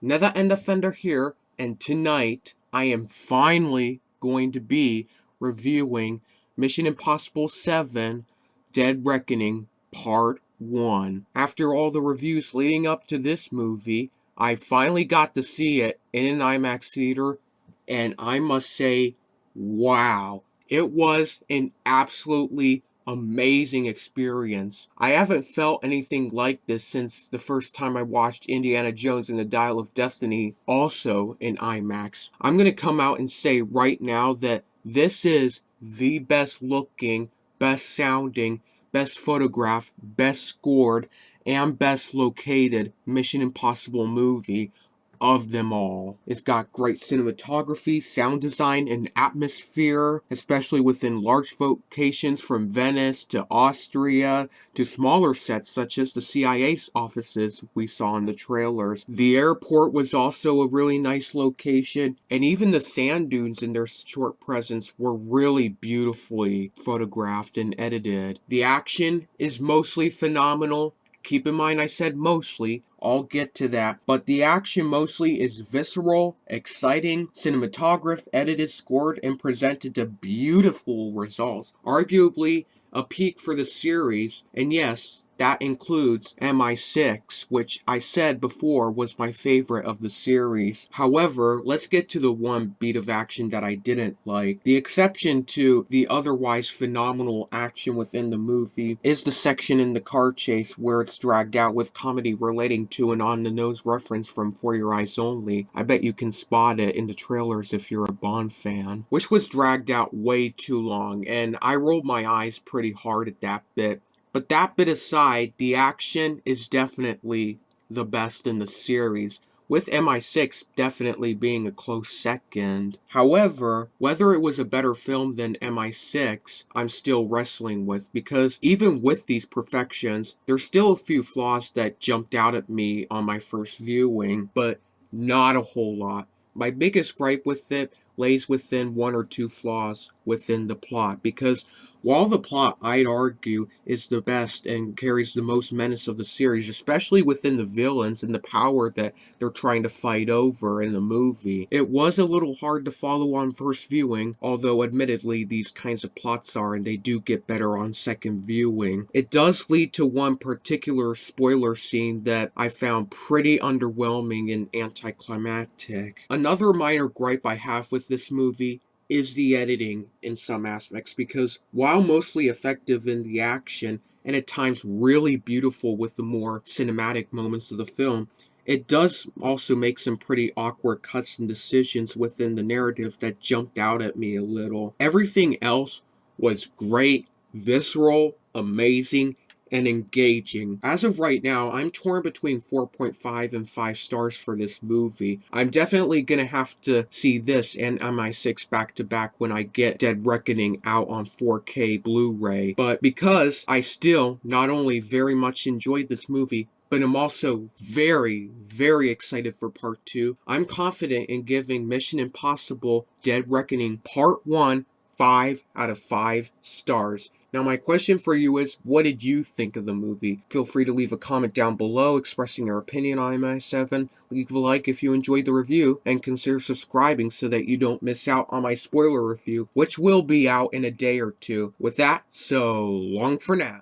Nether End Offender here, and tonight I am finally going to be reviewing Mission Impossible 7 Dead Reckoning Part 1. After all the reviews leading up to this movie, I finally got to see it in an IMAX theater, and I must say, wow. It was an absolutely amazing experience. I haven't felt anything like this since the first time I watched Indiana Jones and the Dial of Destiny, also in IMAX. I'm gonna come out and say right now that this is the best looking, best sounding, best photographed, best scored, and best located Mission Impossible movie of them all. It's got great cinematography, sound design, and atmosphere, especially within large locations from Venice to Austria to smaller sets such as the CIA's offices we saw in the trailers. The airport was also a really nice location, and even the sand dunes in their short presence were really beautifully photographed and edited. The action is mostly phenomenal. Keep in mind I said mostly, I'll get to that, but the action mostly is visceral, exciting, cinematographed, edited, scored, and presented to beautiful results. Arguably a peak for the series, and yes, that includes MI6, which I said before was my favorite of the series. However, let's get to the one beat of action that I didn't like. The exception to the otherwise phenomenal action within the movie is the section in the car chase where it's dragged out with comedy relating to an on-the-nose reference from For Your Eyes Only. I bet you can spot it in the trailers if you're a Bond fan, which was dragged out way too long, and I rolled my eyes pretty hard at that bit. But that bit aside, the action is definitely the best in the series, with MI6 definitely being a close second. However, whether it was a better film than MI6, I'm still wrestling with, because even with these perfections, there's still a few flaws that jumped out at me on my first viewing, but not a whole lot. My biggest gripe with it lays within one or two flaws within the plot, because while the plot, I'd argue, is the best and carries the most menace of the series, especially within the villains and the power that they're trying to fight over in the movie, it was a little hard to follow on first viewing, although admittedly these kinds of plots are and they do get better on second viewing. It does lead to one particular spoiler scene that I found pretty underwhelming and anticlimactic. Another minor gripe I have with this movie is the editing in some aspects, because while mostly effective in the action and at times really beautiful with the more cinematic moments of the film, it does also make some pretty awkward cuts and decisions within the narrative that jumped out at me a little. Everything else was great, visceral, amazing, and engaging. As of right now, I'm torn between 4.5 and 5 stars for this movie. I'm definitely gonna have to see this and MI6 back to back when I get Dead Reckoning out on 4K Blu-ray. But because I still not only very much enjoyed this movie, but I'm also very, very excited for part 2, I'm confident in giving Mission Impossible Dead Reckoning Part 1 5 out of 5 stars. Now, my question for you is, what did you think of the movie? Feel free to leave a comment down below expressing your opinion on MI7. Leave a like if you enjoyed the review, and consider subscribing so that you don't miss out on my spoiler review, which will be out in a day or two. With that, so long for now.